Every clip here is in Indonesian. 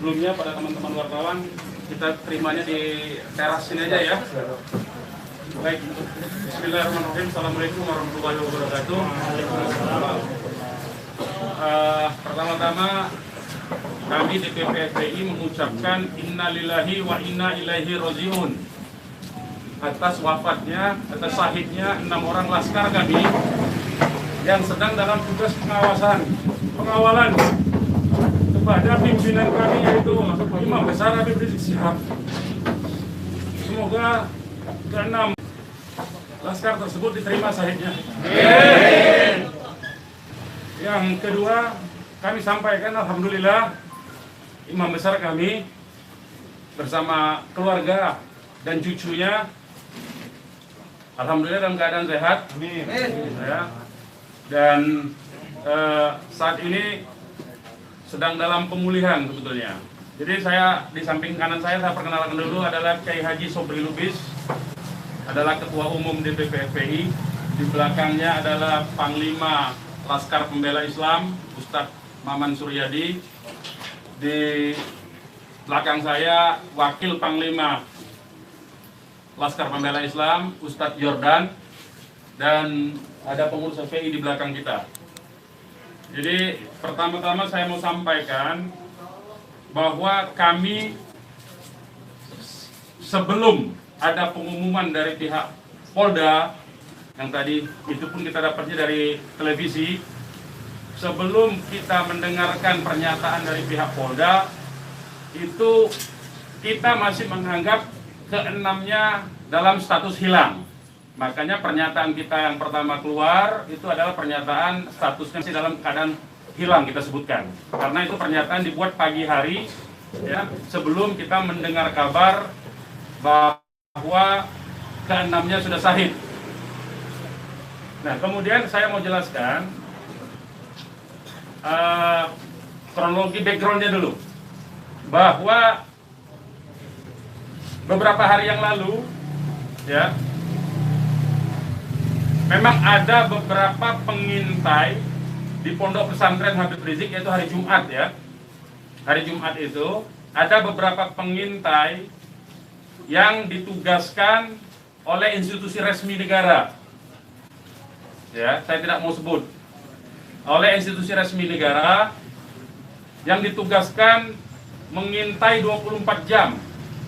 sebelumnya pada teman-teman wartawan, kita terimanya di teras sini aja ya. Baik, bismillahirrahmanirrahim. Assalamualaikum warahmatullahi wabarakatuh. Pertama-tama kami DPP FPI mengucapkan innalillahi wa inna ilaihi rajiun atas wafatnya, atas syahidnya 6 orang laskar kami yang sedang dalam tugas pengawalan kepada pimpinan kami, yaitu Imam Besar Habib Rizik Syihab. Semoga ke-6 laskar tersebut diterima syahidnya. Yang kedua, kami sampaikan alhamdulillah Imam Besar kami bersama keluarga dan cucunya alhamdulillah dalam keadaan sehat. Amin. Ya. Dan saat ini sedang dalam pemulihan sebetulnya. Jadi saya di samping kanan saya perkenalkan dulu adalah Kiai Haji Sobri Lubis, adalah Ketua Umum DPP FPI. Di belakangnya adalah Panglima Laskar Pembela Islam Ustadz Maman Suryadi. Di belakang saya Wakil Panglima Laskar Pembela Islam Ustadz Jordan, dan ada pengurus FPI di belakang kita. Jadi pertama-tama saya mau sampaikan bahwa kami sebelum ada pengumuman dari pihak Polda, yang tadi itu pun kita dapatnya dari televisi, sebelum kita mendengarkan pernyataan dari pihak Polda, itu kita masih menganggap keenamnya dalam status hilang. Makanya pernyataan kita yang pertama keluar itu adalah pernyataan statusnya masih dalam keadaan hilang, kita sebutkan. Karena itu pernyataan dibuat pagi hari ya, sebelum kita mendengar kabar bahwa keenamnya sudah syahid. Nah, kemudian saya mau jelaskan kronologi backgroundnya dulu, bahwa beberapa hari yang lalu ya, memang ada beberapa pengintai di Pondok Pesantren Habib Rizik, yaitu hari Jumat ya. Hari Jumat itu ada beberapa pengintai yang ditugaskan oleh institusi resmi negara. Ya, saya tidak mau sebut. Oleh institusi resmi negara yang ditugaskan mengintai 24 jam.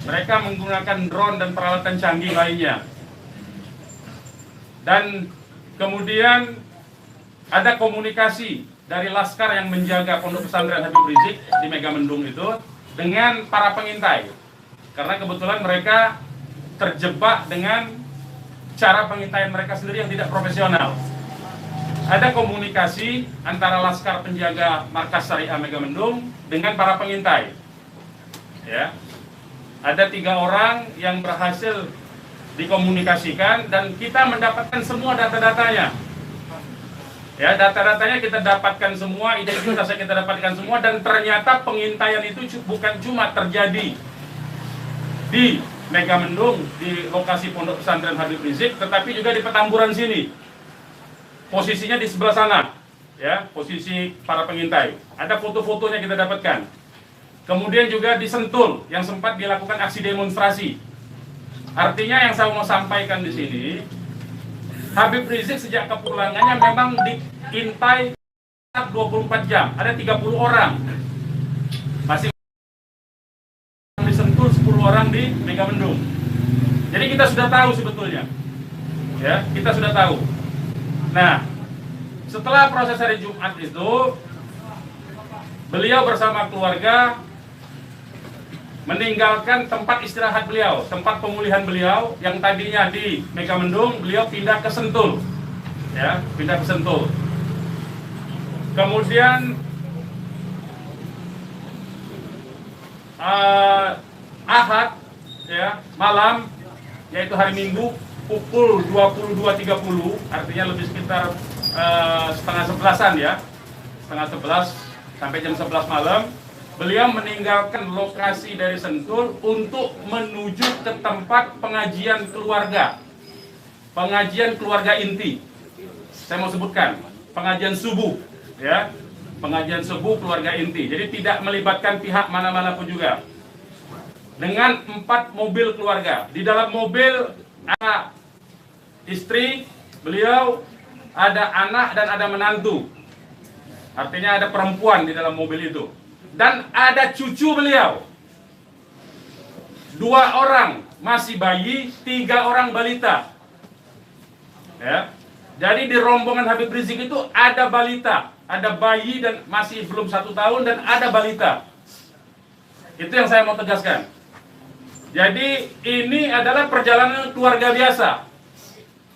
Mereka menggunakan drone dan peralatan canggih lainnya. Dan kemudian ada komunikasi dari laskar yang menjaga Pondok Pesantren Habib Rizik di Megamendung itu dengan para pengintai. Karena kebetulan mereka terjebak dengan cara pengintaian mereka sendiri yang tidak profesional. Ada komunikasi antara laskar penjaga markas Syariah Megamendung dengan para pengintai. Ya. Ada 3 orang yang berhasil dikomunikasikan dan kita mendapatkan semua data-datanya. Ya, data-datanya kita dapatkan semua, identitasnya kita dapatkan semua, dan ternyata pengintaian itu bukan cuma terjadi di Megamendung, di lokasi Pondok Pesantren Habib Rizik, tetapi juga di Petamburan sini. Posisinya di sebelah sana, ya, posisi para pengintai. Ada foto-fotonya kita dapatkan. Kemudian juga di Sentul yang sempat dilakukan aksi demonstrasi. Artinya yang saya mau sampaikan di sini, Habib Rizik sejak kepulangannya memang diintai 24 jam. Ada 30 orang. Masih di Sentul, 10 orang di Megamendung. Jadi kita sudah tahu sebetulnya. Ya, kita sudah tahu. Nah, setelah proses hari Jumat itu, beliau bersama keluarga meninggalkan tempat istirahat beliau, tempat pemulihan beliau yang tadinya di Megamendung, beliau pindah ke Sentul, ya, pindah ke Sentul. Kemudian Ahad, ya, malam, yaitu hari Minggu pukul 22.30, artinya lebih sekitar setengah 11-an ya, setengah 11 sampai jam 11 malam. Beliau meninggalkan lokasi dari Sentul untuk menuju ke tempat pengajian keluarga. Pengajian keluarga inti. Saya mau sebutkan, pengajian subuh, ya. pengajian subuh keluarga inti. Jadi tidak melibatkan pihak mana-mana pun juga. Dengan 4 mobil keluarga. Di dalam mobil ada istri beliau, ada anak dan ada menantu. Artinya ada perempuan di dalam mobil itu. Dan ada cucu beliau. 2 orang masih bayi, 3 orang balita. Ya. Jadi di rombongan Habib Rizik itu ada balita, ada bayi dan masih belum 1 tahun dan ada balita. Itu yang saya mau tegaskan. Jadi ini adalah perjalanan keluarga biasa.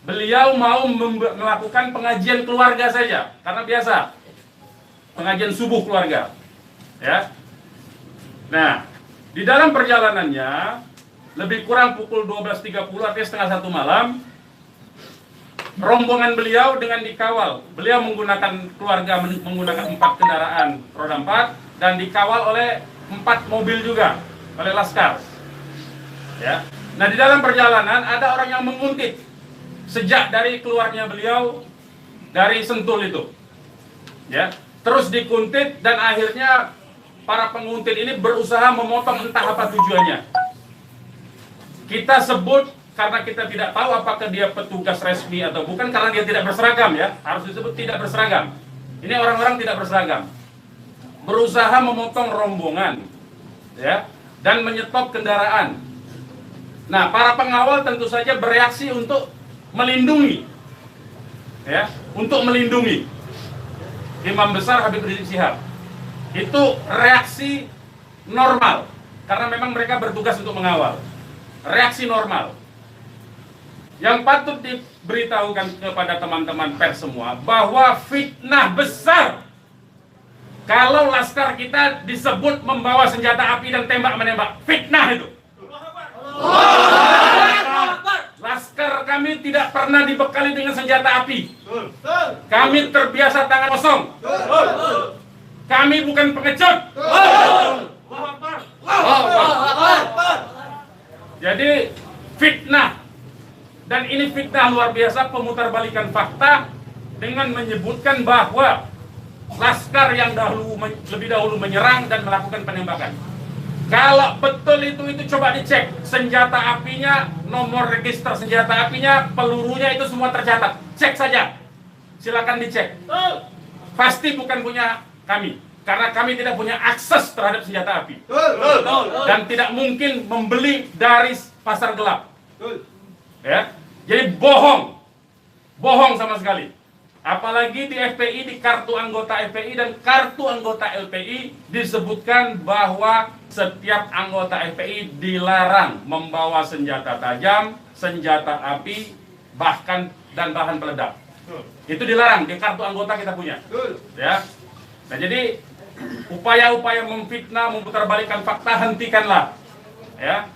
Beliau mau melakukan pengajian keluarga saja, karena biasa pengajian subuh keluarga. Ya. Nah, di dalam perjalanannya lebih kurang pukul 12.30 artinya setengah 1 malam, rombongan beliau dengan dikawal. Beliau menggunakan keluarga menggunakan 4 kendaraan roda 4 dan dikawal oleh 4 mobil juga oleh laskar. Ya. Nah, di dalam perjalanan ada orang yang menguntit sejak dari keluarnya beliau dari Sentul itu. Ya. Terus dikuntit dan akhirnya para penguntit ini berusaha memotong entah apa tujuannya. Kita sebut karena kita tidak tahu apakah dia petugas resmi atau bukan, karena dia tidak berseragam, ya. Harus disebut tidak berseragam. Ini orang-orang tidak berseragam. Berusaha memotong rombongan, ya, dan menyetop kendaraan. Nah, para pengawal tentu saja bereaksi untuk melindungi, ya, untuk melindungi Imam Besar Habib Rizik Syihab. Itu reaksi normal, karena memang mereka bertugas untuk mengawal. Reaksi normal. Yang patut diberitahukan kepada teman-teman pers semua, bahwa fitnah besar kalau laskar kita disebut membawa senjata api dan tembak-menembak. Fitnah itu. Laskar kami tidak pernah dibekali dengan senjata api. Kami terbiasa tangan kosong. Kami bukan pengecut. Jadi fitnah. Dan ini fitnah luar biasa, pemutarbalikan fakta dengan menyebutkan bahwa laskar yang lebih dahulu menyerang dan melakukan penembakan. Kalau betul itu coba dicek senjata apinya, nomor register senjata apinya, pelurunya itu semua tercatat. Cek saja, silakan dicek. Pasti bukan punya kami, karena kami tidak punya akses terhadap senjata api dan tidak mungkin membeli dari pasar gelap. Ya, jadi bohong sama sekali. Apalagi di FPI, di kartu anggota FPI dan kartu anggota LPI disebutkan bahwa setiap anggota FPI dilarang membawa senjata tajam, senjata api, bahkan dan bahan peledak. Itu dilarang di kartu anggota kita punya. Ya. Nah, jadi upaya-upaya memfitnah, memutarbalikkan fakta hentikanlah. Ya.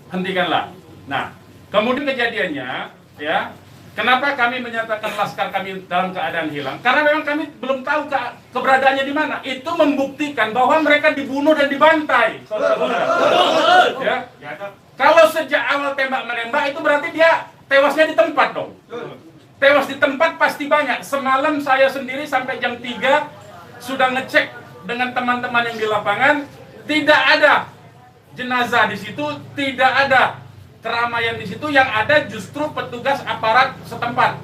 Hentikanlah. Nah, kemudian kejadiannya, ya, kenapa kami menyatakan laskar kami dalam keadaan hilang? Karena memang kami belum tahu keberadaannya di mana. Itu membuktikan bahwa mereka dibunuh dan dibantai, saudara-saudara. Ya. Kalau sejak awal tembak menembak itu berarti dia tewasnya di tempat dong. Tewas di tempat pasti banyak. Semalam saya sendiri sampai jam 3 sudah ngecek dengan teman-teman yang di lapangan, tidak ada jenazah di situ, tidak ada keramaian di situ. Yang ada justru petugas aparat setempat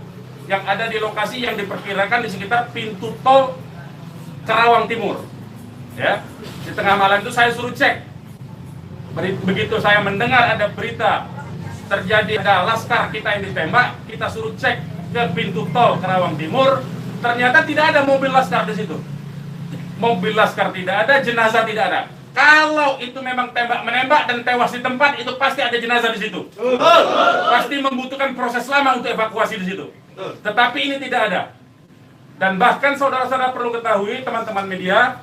yang ada di lokasi yang diperkirakan di sekitar pintu tol Karawang Timur. Ya, di tengah malam itu saya suruh cek. Begitu saya mendengar ada berita terjadi ada laskar kita yang ditembak, kita suruh cek ke pintu tol Karawang Timur. Ternyata tidak ada mobil laskar di situ. Mobil laskar tidak ada, jenazah tidak ada. Kalau itu memang tembak menembak dan tewas di tempat, itu pasti ada jenazah di situ. Pasti membutuhkan proses lama untuk evakuasi di situ. Tetapi ini tidak ada. Dan bahkan saudara-saudara perlu ketahui, teman-teman media,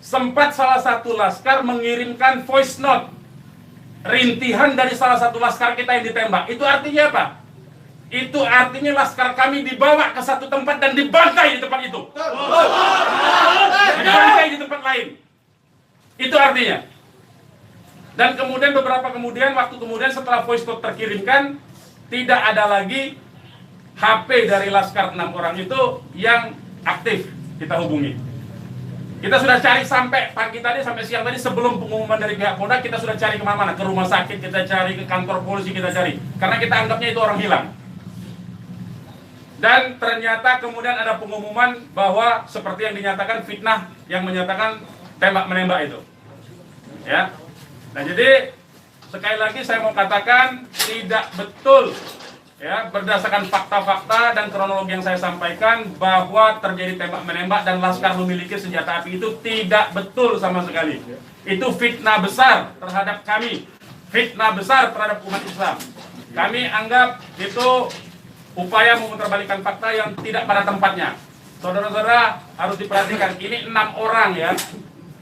sempat salah satu laskar mengirimkan voice note rintihan dari salah satu laskar kita yang ditembak. Itu artinya apa? Itu artinya laskar kami dibawa ke satu tempat dan dibantai di tempat itu. Dibantai di tempat lain. Itu artinya. Dan kemudian waktu kemudian setelah voice note terkirimkan, tidak ada lagi HP dari laskar 6 orang itu yang aktif kita hubungi. Kita sudah cari sampai pagi tadi, sampai siang tadi, sebelum pengumuman dari pihak Polda, kita sudah cari kemana-mana, ke rumah sakit kita cari, ke kantor polisi kita cari, karena kita anggapnya itu orang hilang. Dan ternyata kemudian ada pengumuman bahwa seperti yang dinyatakan fitnah, yang menyatakan tembak menembak itu, ya. Nah jadi sekali lagi saya mau katakan tidak betul. Ya, berdasarkan fakta-fakta dan kronologi yang saya sampaikan bahwa terjadi tembak-menembak dan Laskar memiliki senjata api itu tidak betul sama sekali. Itu fitnah besar terhadap kami, fitnah besar terhadap umat Islam. Kami anggap itu upaya memutarbalikkan fakta yang tidak pada tempatnya. Saudara-saudara harus diperhatikan, ini 6 orang ya,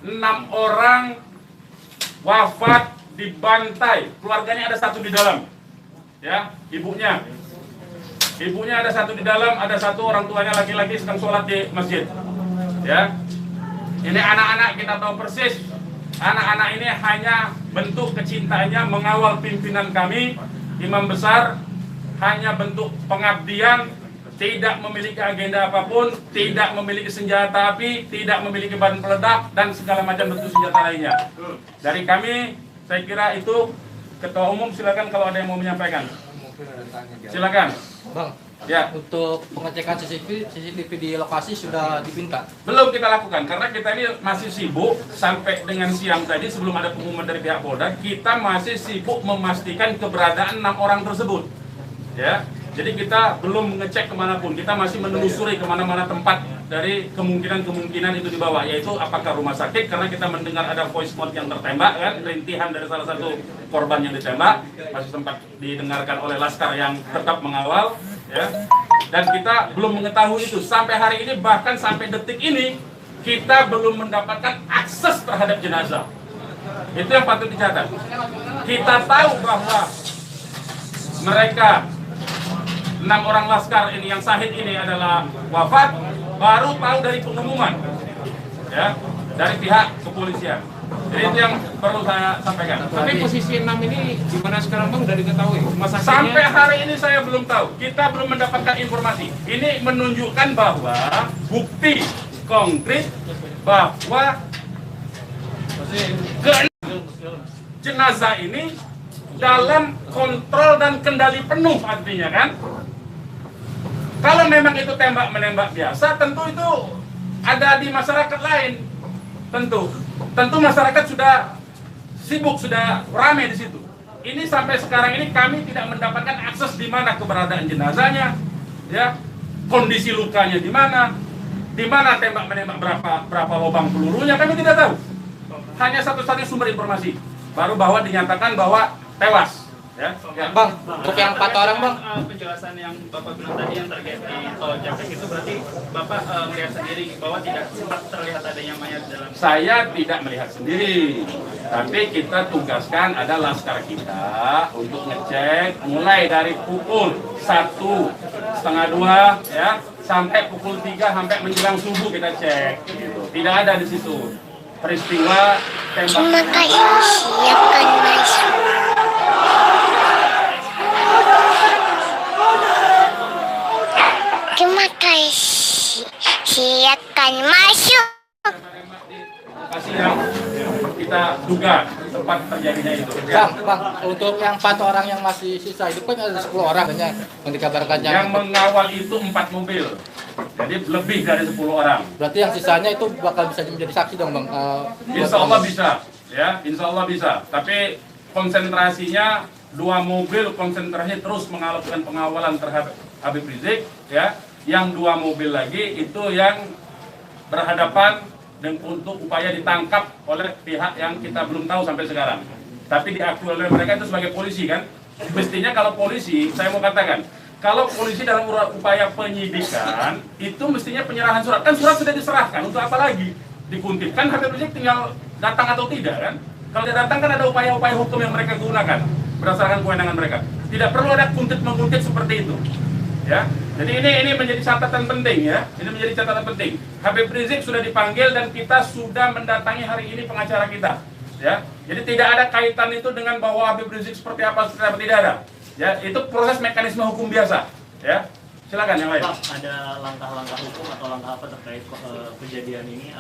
6 orang wafat dibantai, keluarganya ada 1 di dalam. Ya, ibunya ada 1 di dalam, ada 1 orang tuanya laki-laki sedang sholat di masjid. Ya, ini anak-anak kita tahu persis. Anak-anak ini hanya bentuk kecintaannya mengawal pimpinan kami, imam besar, hanya bentuk pengabdian, tidak memiliki agenda apapun, tidak memiliki senjata api, tidak memiliki bahan peledak dan segala macam bentuk senjata lainnya. Dari kami, saya kira itu. Ketua Umum silakan kalau ada yang mau menyampaikan. Silakan. Bang, ya. Untuk pengecekan CCTV di lokasi sudah dipinta? Belum kita lakukan karena kita ini masih sibuk sampai dengan siang tadi sebelum ada pengumuman dari pihak Polda, kita masih sibuk memastikan keberadaan 6 orang tersebut. Ya, jadi kita belum mengecek kemanapun, kita masih menelusuri kemana-mana tempat dari kemungkinan itu dibawa, yaitu apakah rumah sakit, karena kita mendengar ada voice note yang tertembak kan, rintihan dari salah satu korban yang ditembak, masih sempat didengarkan oleh Laskar yang tetap mengawal, ya. Dan kita belum mengetahui itu sampai hari ini, bahkan sampai detik ini kita belum mendapatkan akses terhadap jenazah. Itu yang patut dicatat. Kita tahu bahwa mereka 6 orang Laskar ini yang syahid ini adalah wafat, baru tahu dari pengumuman, ya, dari pihak kepolisian. Jadi itu yang perlu saya sampaikan. Tapi posisi 6 ini gimana sekarang Bang, udah diketahui? Sampai hari ini saya belum tahu. Kita belum mendapatkan informasi. Ini menunjukkan bahwa bukti konkret bahwa jenazah ini dalam kontrol dan kendali penuh, artinya kan. Kalau memang itu tembak-menembak biasa, tentu itu ada di masyarakat lain. Tentu masyarakat sudah sibuk, sudah ramai di situ. Ini sampai sekarang ini kami tidak mendapatkan akses di mana keberadaan jenazahnya, ya, kondisi lukanya di mana tembak-menembak, berapa lubang pelurunya, kami tidak tahu. Hanya satu-satunya sumber informasi, baru bahwa dinyatakan bahwa tewas. Ya. Bang, untuk yang 4 orang Bang, penjelasan yang Bapak bilang tadi yang terkait di tol Japek itu berarti Bapak melihat sendiri bahwa tidak sempat terlihat adanya mayat dalam. Saya tidak melihat sendiri, tapi kita tugaskan ada Laskar kita untuk ngecek mulai dari pukul 1:30 ya sampai pukul 3 sampai menjelang subuh kita cek. Gitu. Tidak ada di situ peristiwa tembak. Siapkan masuk. Terima kasih. Siapkan masuk. Lokasi yang kita duga tempat terjadinya itu. Bang, untuk yang 4 orang yang masih sisa itu kan ada 10 orang kan yang dikabarkan Yang mengawal itu 4 mobil. Jadi lebih dari 10 orang. Berarti yang sisanya itu bakal bisa menjadi saksi dong Bang? Insya Allah bisa, ya, insya Allah bisa. Tapi konsentrasinya 2 mobil konsentrasi terus melakukan pengawalan terhadap Habib Rizik, ya. Yang 2 mobil lagi itu yang berhadapan dan untuk upaya ditangkap oleh pihak yang kita belum tahu sampai sekarang. Tapi diakui oleh mereka itu sebagai polisi kan. Mestinya kalau polisi, saya mau katakan, kalau polisi dalam upaya penyidikan itu mestinya penyerahan surat. Kan surat sudah diserahkan, untuk apa lagi dikuntipkan? Habib Rizik tinggal datang atau tidak kan? Kalau dia datang kan ada upaya-upaya hukum yang mereka gunakan berdasarkan kewenangan mereka. Tidak perlu ada kuntit-mengkuntit seperti itu. Ya, jadi ini menjadi catatan penting ya. Ini menjadi catatan penting. Habib Rizik sudah dipanggil dan kita sudah mendatangi hari ini pengacara kita. Ya, jadi tidak ada kaitan itu dengan bahwa Habib Rizik seperti apa tidak ada. Ya, itu proses mekanisme hukum biasa. Ya, silakan yang lain. Pak, ada langkah-langkah hukum atau langkah apa terkait kejadian ini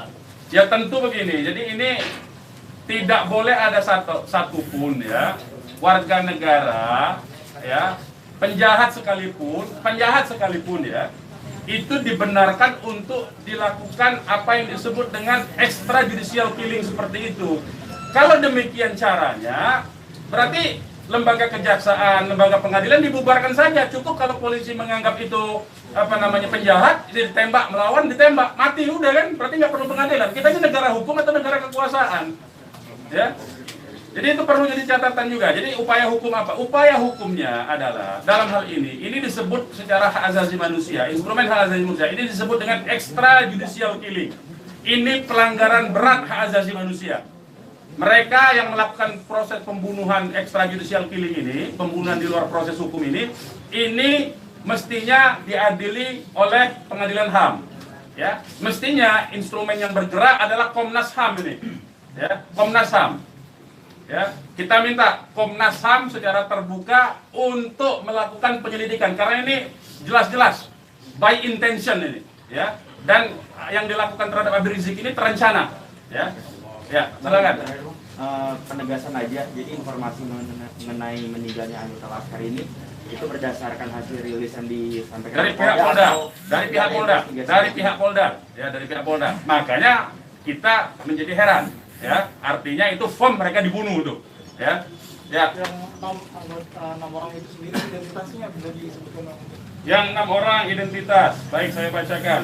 Ya tentu begini. Jadi ini tidak boleh ada satupun ya warga negara ya penjahat sekalipun ya itu dibenarkan untuk dilakukan apa yang disebut dengan extrajudicial killing seperti itu. Kalau demikian caranya, berarti lembaga kejaksaan, lembaga pengadilan dibubarkan saja. Cukup kalau polisi menganggap itu penjahat, ditembak, melawan, ditembak, mati udah kan? Berarti nggak perlu pengadilan. Kita ini negara hukum atau negara kekuasaan, ya. Jadi itu perlu jadi catatan juga. Jadi upaya hukum apa? Upaya hukumnya adalah dalam hal ini disebut secara hak asasi manusia, instrumen hak asasi manusia. Ini disebut dengan extrajudicial killing. Ini pelanggaran berat hak asasi manusia. Mereka yang melakukan proses pembunuhan extrajudicial killing ini, pembunuhan di luar proses hukum ini mestinya diadili oleh pengadilan HAM. Ya, mestinya instrumen yang bergerak adalah Komnas HAM ini. Ya, Komnas HAM. Ya, kita minta Komnas HAM secara terbuka untuk melakukan penyelidikan karena ini jelas-jelas by intention ini, ya. Dan yang dilakukan terhadap Habib Rizik ini terencana, ya. Ya, silakan. Penegasan aja, jadi informasi mengenai meninggalnya anggota Laskar ini itu berdasarkan hasil rilis yang disampaikan dari pihak Polda, dari pihak Polda. Makanya kita menjadi heran. Ya, artinya itu firm mereka dibunuh tuh, ya. Ya. Yang 6 orang itu sendiri identitasnya bisa disebutkan. Yang 6 orang identitas, baik saya bacakan.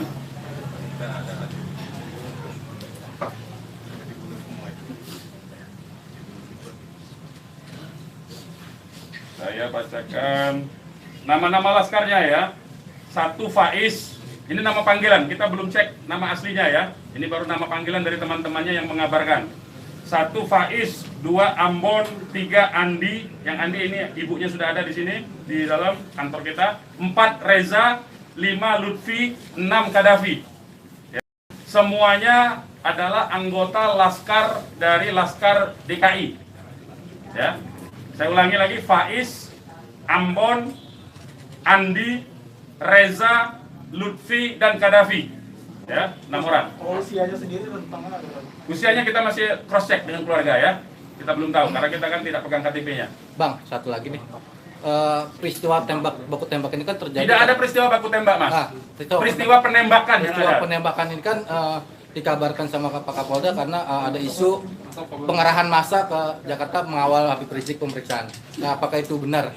Saya bacakan nama-nama laskarnya ya. 1 Faiz. Ini nama panggilan, kita belum cek nama aslinya ya. Ini baru nama panggilan dari teman-temannya yang mengabarkan. 1 Faiz, 2 Ambon, 3 Andi. Yang Andi ini ibunya sudah ada di sini di dalam kantor kita. 4 Reza, 5 Lutfi, 6 Kadafi. Ya. Semuanya adalah anggota Laskar dari Laskar DKI. Ya. Saya ulangi lagi, Faiz, Ambon, Andi, Reza, Lutfi dan Kadafi, ya, 6 orang. Usianya sendiri rentangnya ada. Usianya kita masih cross check dengan keluarga ya. Kita belum tahu karena kita kan tidak pegang KTP-nya. Bang, satu lagi nih. Peristiwa baku tembak ini kan terjadi. Tidak ada peristiwa baku tembak, Mas. Peristiwa penembakan yang ada. Penembakan ini kan dikabarkan sama Pak Kapolda karena ada isu pengerahan massa ke Jakarta mengawal Habib Rizik pemeriksaan. Nah, apakah itu benar?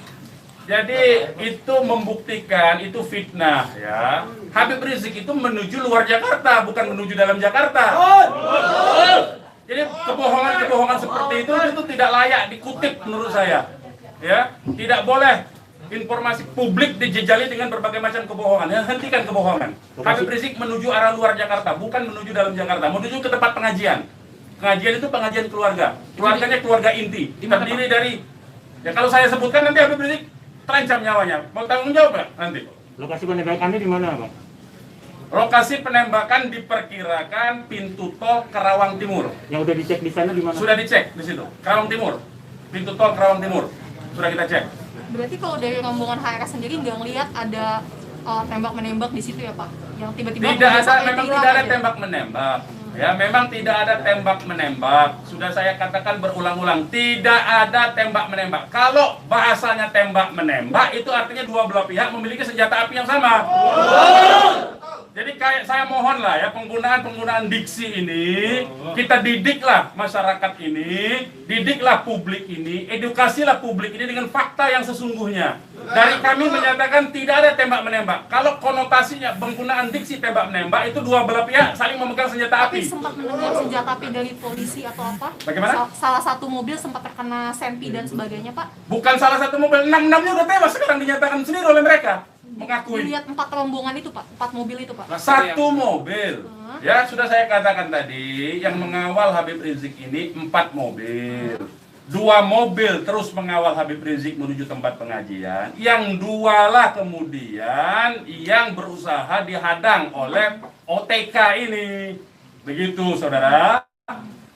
Jadi itu membuktikan itu fitnah ya. Habib Rizik itu menuju luar Jakarta, bukan menuju dalam Jakarta. Jadi kebohongan-kebohongan seperti itu tidak layak dikutip menurut saya. Ya, tidak boleh informasi publik dijejali dengan berbagai macam kebohongan. Ya, hentikan kebohongan. Habib Rizik menuju arah luar Jakarta, bukan menuju dalam Jakarta, menuju ke tempat pengajian. Pengajian itu pengajian keluarga. Keluarganya keluarga inti. Terdiri dari kalau saya sebutkan nanti Habib Rizik terancam nyawanya. Mau tanggung jawab nggak nanti? Lokasi penembakannya di mana, Pak? Lokasi penembakan diperkirakan pintu tol Karawang Timur. Yang udah dicek di sana di mana? Sudah dicek di situ. Karawang Timur. Pintu tol Karawang Timur. Sudah kita cek. Berarti kalau dari rombongan HRS sendiri nggak ngelihat ada tembak-menembak di situ ya, Pak? Yang tiba-tiba memang tidak ada tembak-menembak. Ya, memang tidak ada tembak-menembak. Sudah saya katakan berulang-ulang, tidak ada tembak-menembak. Kalau bahasanya tembak-menembak, itu artinya dua belah pihak memiliki senjata api yang sama. Jadi kayak saya mohon lah ya, penggunaan diksi ini, kita didiklah masyarakat ini, didiklah publik ini, edukasilah publik ini dengan fakta yang sesungguhnya. Dari kami menyatakan tidak ada tembak-menembak. Kalau konotasinya penggunaan diksi tembak-menembak, itu dua belah pihak saling memegang senjata api. Tapi sempat mendengar senjata api dari polisi atau apa? Bagaimana? Salah satu mobil sempat terkena sempi dan sebagainya, Pak. Bukan salah satu mobil, 6-6-nya udah tewas sekarang dinyatakan sendiri oleh mereka. Mengakui. Dilihat 4 rombongan itu, Pak. 4 mobil itu, Pak. Satu mobil. Ya, sudah saya katakan tadi, yang mengawal Habib Rizik ini 4 mobil. 2 mobil terus mengawal Habib Rizik menuju tempat pengajian. Yang 2 lah kemudian yang berusaha dihadang oleh OTK ini. Begitu, saudara.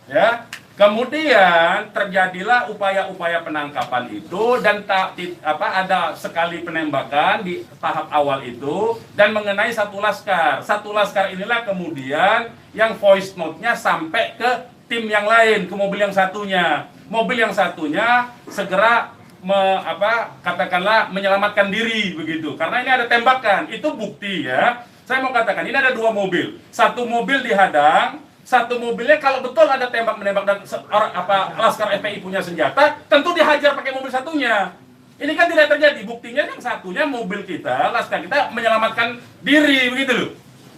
Ya. Kemudian terjadilah upaya-upaya penangkapan itu dan ada sekali penembakan di tahap awal itu dan mengenai satu laskar. Satu laskar inilah kemudian yang voice note-nya sampai ke tim yang lain, ke mobil yang satunya. Mobil yang satunya segera katakanlah menyelamatkan diri begitu. Karena ini ada tembakan. Itu bukti ya. Saya mau katakan ini ada 2 mobil. Satu mobil dihadang, satu mobilnya kalau betul ada tembak-menembak dan laskar FPI punya senjata, tentu dihajar pakai mobil satunya. Ini kan tidak terjadi. Buktinya yang satunya mobil kita, laskar kita menyelamatkan diri begitu loh.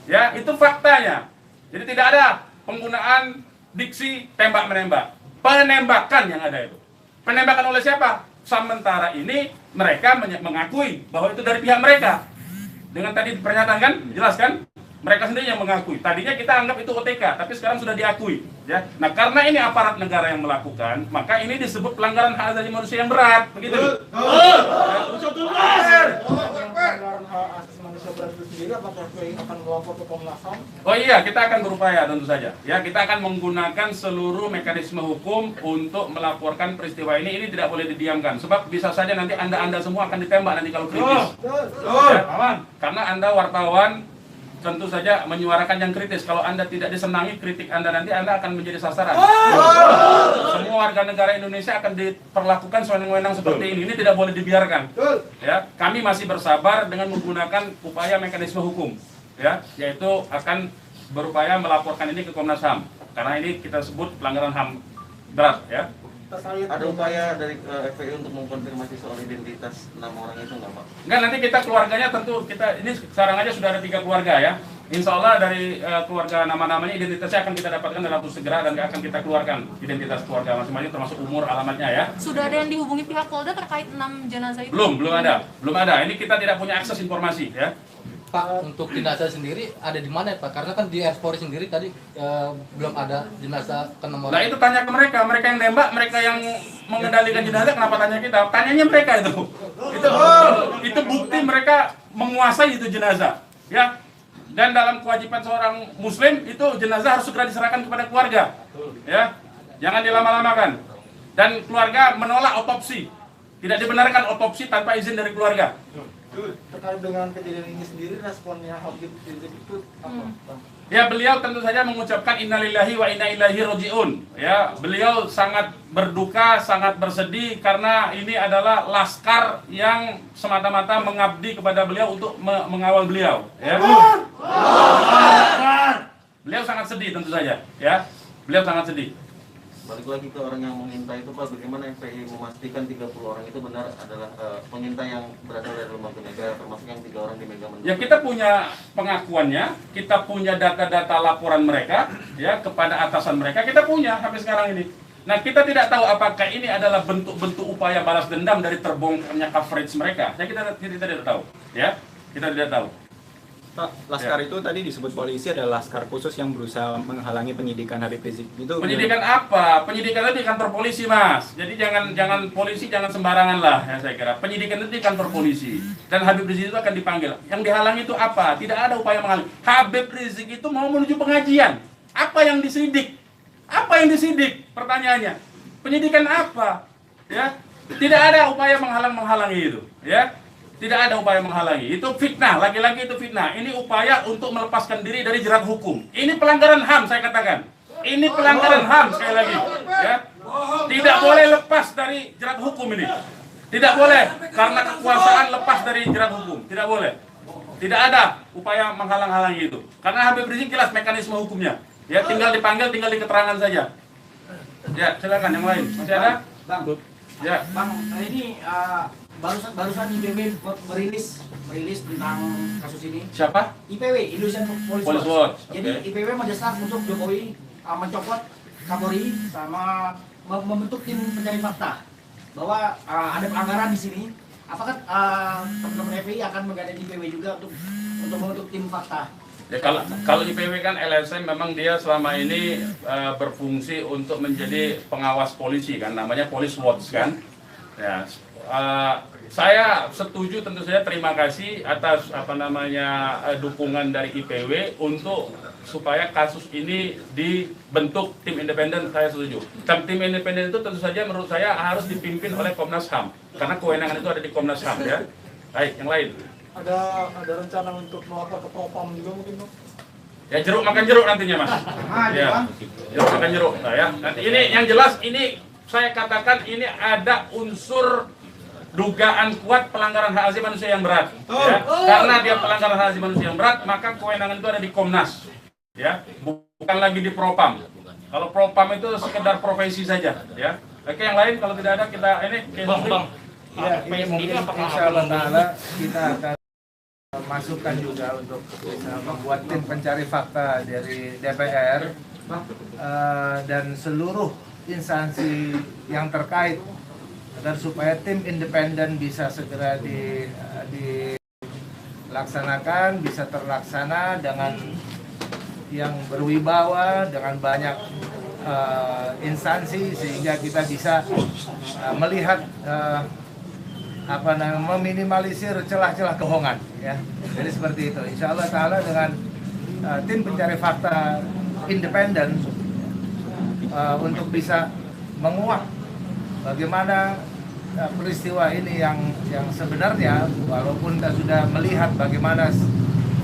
Ya, itu faktanya. Jadi tidak ada penggunaan diksi tembak-menembak. Penembakan yang ada itu. Penembakan oleh siapa? Sementara ini mereka mengakui bahwa itu dari pihak mereka. Dengan tadi pernyataan kan, jelas kan? Mereka sendiri yang mengakui. Tadinya kita anggap itu OTK, tapi sekarang sudah diakui. Ya. Nah, karena ini aparat negara yang melakukan, maka ini disebut pelanggaran hak asasi manusia yang berat. Begitu. Oh iya, kita akan berupaya tentu saja. Ya, kita akan menggunakan seluruh mekanisme hukum untuk melaporkan peristiwa ini. Ini tidak boleh didiamkan. Sebab bisa saja nanti Anda semua akan ditembak nanti kalau kritis. Ya, aman. Karena Anda wartawan tentu saja menyuarakan yang kritis. Kalau Anda tidak disenangi kritik Anda nanti Anda akan menjadi sasaran. Semua warga negara Indonesia akan diperlakukan sewenang-wenang seperti ini. Ini tidak boleh dibiarkan. Ya, kami masih bersabar dengan menggunakan upaya mekanisme hukum. Ya, yaitu akan berupaya melaporkan ini ke Komnas HAM. Karena ini kita sebut pelanggaran HAM berat ya. Ada upaya dari FPI untuk mengkonfirmasi soal identitas 6 orang itu nggak Pak? Enggak, nanti kita keluarganya tentu ini sekarang aja sudah ada 3 keluarga ya. Insya Allah dari keluarga nama-namanya identitasnya akan kita dapatkan dalam waktu segera dan akan kita keluarkan identitas keluarga masing-masing termasuk umur, alamatnya ya. Sudah ada yang dihubungi pihak Polda terkait 6 jenazah itu? Belum ada. Ini kita tidak punya akses informasi ya. Pak, untuk jenazah sendiri ada di mana Pak? Karena kan di Polri sendiri tadi belum ada jenazah ke-6 orang. Nah itu tanya ke mereka yang nembak, mereka yang mengendalikan jenazah, kenapa tanya kita? Tanyanya mereka itu. Itu bukti mereka menguasai itu jenazah, ya. Dan dalam kewajiban seorang Muslim itu jenazah harus segera diserahkan kepada keluarga, ya. Jangan dilama-lamakan. Dan keluarga menolak otopsi, tidak dibenarkan otopsi tanpa izin dari keluarga. Terkait dengan kejadian ini sendiri, responnya Habib Rizik itu apa? Ya, beliau tentu saja mengucapkan innalillahi wa inna ilaihi rajiun. Ya, beliau sangat berduka, sangat bersedih karena ini adalah laskar yang semata-mata mengabdi kepada beliau untuk mengawal beliau. Ya. Beliau sangat sedih tentu saja. Ya, beliau sangat sedih. Balik lagi ke orang yang mengintai itu Pak, bagaimana FPI memastikan 30 orang itu benar adalah pengintai yang berasal dari lembaga negara, termasuk yang 3 orang di Megamendung? Ya, kita punya pengakuannya, kita punya data-data laporan mereka ya kepada atasan mereka, kita punya sampai sekarang ini. Nah, kita tidak tahu apakah ini adalah bentuk-bentuk upaya balas dendam dari terbongkarnya coverage mereka. Ya, kita tidak tahu. Ya, kita tidak tahu. Pak, laskar itu tadi disebut polisi adalah laskar khusus yang berusaha menghalangi penyidikan Habib Rizik. Itu penyidikan apa? Penyidikan itu di kantor polisi, Mas. Jadi jangan polisi jangan sembarangan lah ya saya kira. Penyidikan itu di kantor polisi dan Habib Rizik itu akan dipanggil. Yang dihalangi itu apa? Tidak ada upaya menghalangi. Habib Rizik itu mau menuju pengajian. Apa yang disidik? Apa yang disidik? Pertanyaannya. Penyidikan apa? Ya. Tidak ada upaya menghalangi itu, ya. Tidak ada upaya menghalangi. Itu fitnah, lagi-lagi itu fitnah. Ini upaya untuk melepaskan diri dari jerat hukum. Ini pelanggaran HAM saya katakan. Ini pelanggaran HAM sekali lagi, ya. Tidak boleh lepas dari jerat hukum ini. Tidak boleh karena kekuasaan lepas dari jerat hukum. Tidak boleh. Tidak ada upaya menghalang-halangi itu. Karena Habib Rizik jelas mekanisme hukumnya. Ya, tinggal dipanggil, tinggal di keterangan saja. Ya, silakan yang lain. Masih ada? Bang. Ya. Bang, ini barusan IPW merilis tentang kasus ini. Siapa? IPW, Indonesian Police Watch. Jadi IPW mendesak untuk Jokowi mencopot Kapolri sama membentuk tim pencari fakta bahwa ada pelanggaran di sini. Apakah teman-teman FPI akan menggandeng IPW juga untuk membentuk tim fakta? Ya, kalau IPW kan LSM memang dia selama ini berfungsi untuk menjadi pengawas polisi kan, namanya Police Watch kan. Ya, Saya setuju, tentu saja terima kasih atas dukungan dari IPW untuk supaya kasus ini dibentuk tim independen. Saya setuju. Tim independen itu tentu saja menurut saya harus dipimpin oleh Komnas HAM karena kewenangan itu ada di Komnas HAM ya. Baik, yang lain. Ada rencana untuk melapor ke Propam juga mungkin, Bang? Ya jeruk makan jeruk nantinya, Mas. Ya, jeruk makan jeruk. Nah, ya. Nanti ini yang jelas ini saya katakan ini ada unsur dugaan kuat pelanggaran hak asasi manusia yang berat. Ya. Karena dia pelanggaran hak asasi manusia yang berat, maka kewenangan itu ada di Komnas. Ya, bukan lagi di Propam. Kalau Propam itu sekedar profesi saja. Ya. Oke, yang lain kalau tidak ada kita ini. Bang. Ya, ini mungkin insyaallah ta'ala kita akan masukkan juga untuk bisa membuat tim pencari fakta dari DPR dan seluruh instansi yang terkait agar supaya tim independen bisa segera dilaksanakan, bisa terlaksana dengan yang berwibawa, dengan banyak instansi sehingga kita bisa melihat meminimalisir celah-celah kebohongan ya. Jadi seperti itu. Insya Allah Ta'ala dengan tim pencari fakta independen untuk bisa menguak bagaimana peristiwa ini yang sebenarnya, walaupun kita sudah melihat bagaimana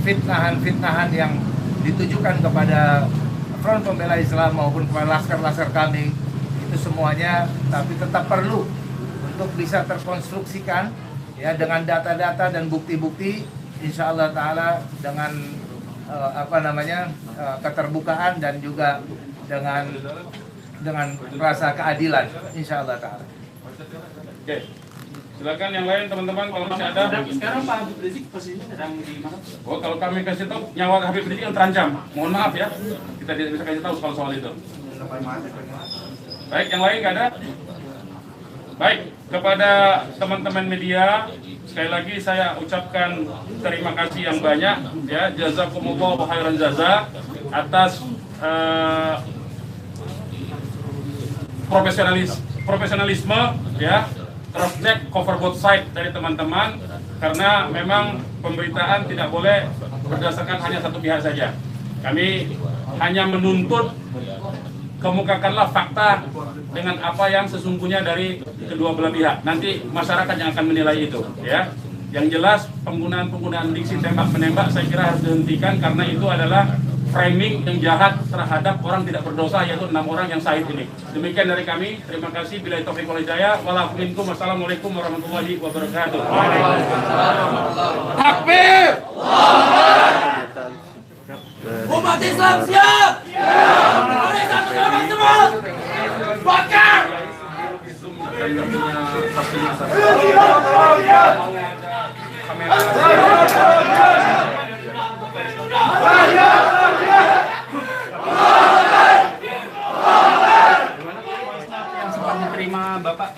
fitnahan-fitnahan yang ditujukan kepada Front Pembela Islam maupun kepada laskar-laskar kami itu semuanya, tapi tetap perlu untuk bisa terkonstruksikan ya dengan data-data dan bukti-bukti, insya Allah Ta'ala dengan keterbukaan dan juga dengan rasa keadilan, insya Allah Ta'ala. Oke, silakan yang lain teman-teman kalau masih ada. Sekarang Pak Habib Rizik posisinya sedang di mana? Oh, kalau kami kasih tahu nyawa Habib Rizik yang terancam. Mohon maaf ya, kita tidak bisa kasih tahu soal itu. Baik, yang lain nggak ada? Baik, kepada teman-teman media sekali lagi saya ucapkan terima kasih yang banyak ya, jazakumullah khairan jaza atas profesionalisme ya, cross check cover both side dari teman-teman, karena memang pemberitaan tidak boleh berdasarkan hanya satu pihak saja. Kami hanya menuntut kemukakanlah fakta dengan apa yang sesungguhnya dari kedua belah pihak. Nanti masyarakat yang akan menilai itu ya. Yang jelas penggunaan diksi tembak menembak saya kira harus dihentikan, karena itu adalah framing yang jahat terhadap orang tidak berdosa, yaitu 6 orang yang syahid ini. Demikian dari kami. Terima kasih. Billahi taufiq wal hidayah. Wassalamualaikum warahmatullahi wabarakatuh. Takbir! Umat Islam siap! Mereka bersama semua! Bakar! Menerima Bapak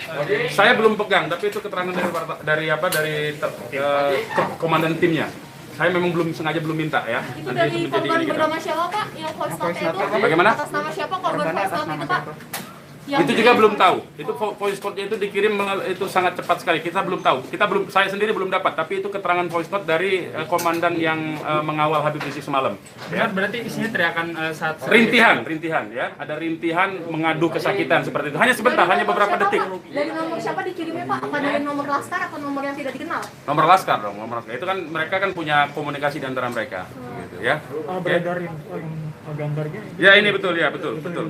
Saya belum pegang, tapi itu keterangan dari komandan timnya. Saya memang belum minta ya. Itu dari korban bernama siapa Pak? Yang voice note itu? Bagaimana? Atas nama siapa korban voice note itu Pak? Itu juga belum tahu. Itu voice note-nya itu dikirim itu sangat cepat sekali. Kita belum tahu. Saya sendiri belum dapat. Tapi itu keterangan voice note dari komandan yang mengawal Habib Rizik semalam. Ya, berarti isinya teriakan saat rintihan ya. Ada rintihan mengadu kesakitan seperti itu. Hanya sebentar, hanya beberapa detik. Dari nomor siapa dikirimnya Pak? Apa dari nomor laskar atau nomor yang tidak dikenal? Nomor laskar dong, nomor laskar. Itu kan mereka kan punya komunikasi di antara mereka. Gitu ya. Beredarin gambarnya. Ya ini betul.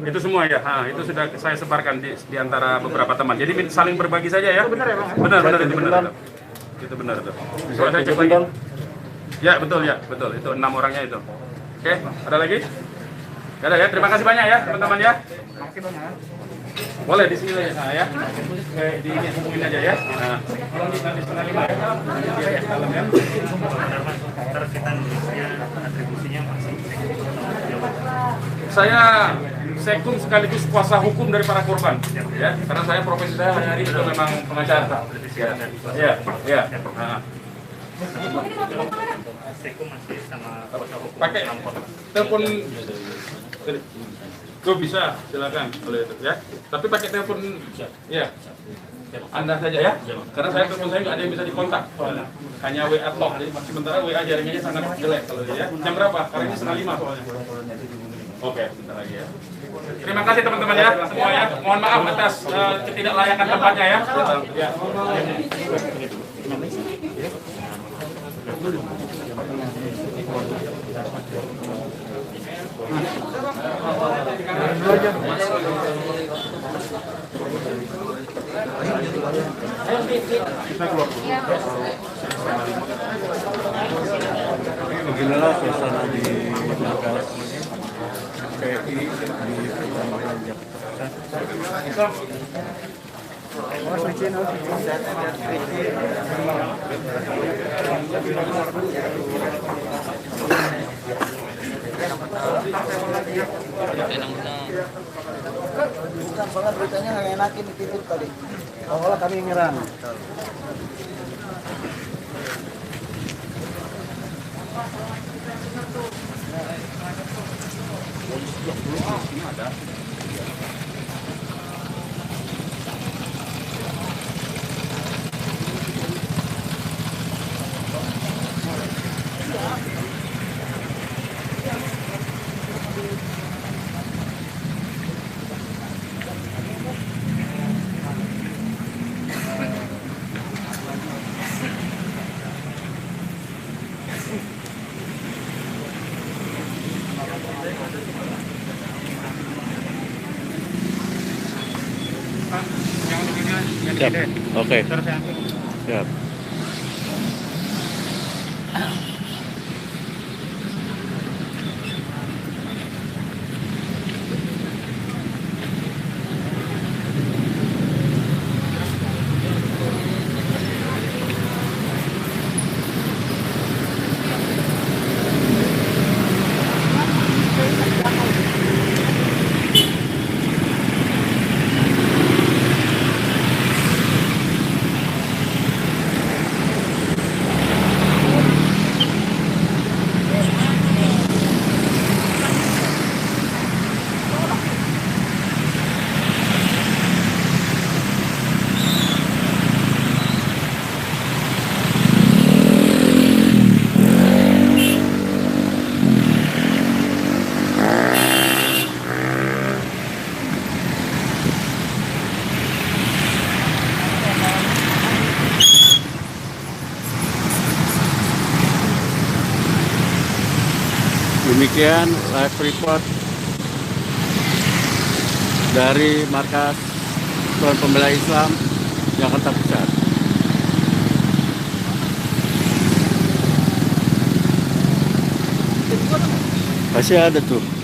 Itu semua ya. Itu sudah saya sebarkan di antara beberapa teman. Jadi saling berbagi saja ya. Benar ya Bang? Benar itu benar. Itu benar itu. Soalnya saya cek lagi. Ya betul. Itu 6 orangnya itu. Oke, ada lagi? Gak ada ya. Terima kasih banyak ya teman-teman ya. Makasih banyak. Boleh di sini ya. Di hubungin aja ya. Nah, tolong di nanti 4:30 ya. Di dalam ya. Atribusinya masih Saya sekum sekaligus kuasa hukum dari para korban ya, karena saya profesi saya hari-hari itu memang pengacara ya. Nah. sekum masih sama Pakai telepon Oh bisa, silakan boleh itu ya. Tapi pakai telepon ya. Anda saja ya. Karena saya telepon saya nggak ada yang bisa dikontak. Hanya WA talk. Jadi sementara WA jaringannya sangat jelek kalau dia ya. Jam berapa? Karena ini 4:30 soalnya. Oke, sebentar lagi ya. Terima kasih teman-teman ya semuanya. Mohon maaf atas ketidaklayakan tempatnya ya. Ya. Beginilah suasana di markas PI di Kecamatan Jakarta. Bukan banget beritanya nggak enakin dititip tadi. Awalnya kami nyerang. Siap. Oke. Siap. Demikian live report dari markas Front Pembela Islam Jakarta Pusat. Masih ada tuh.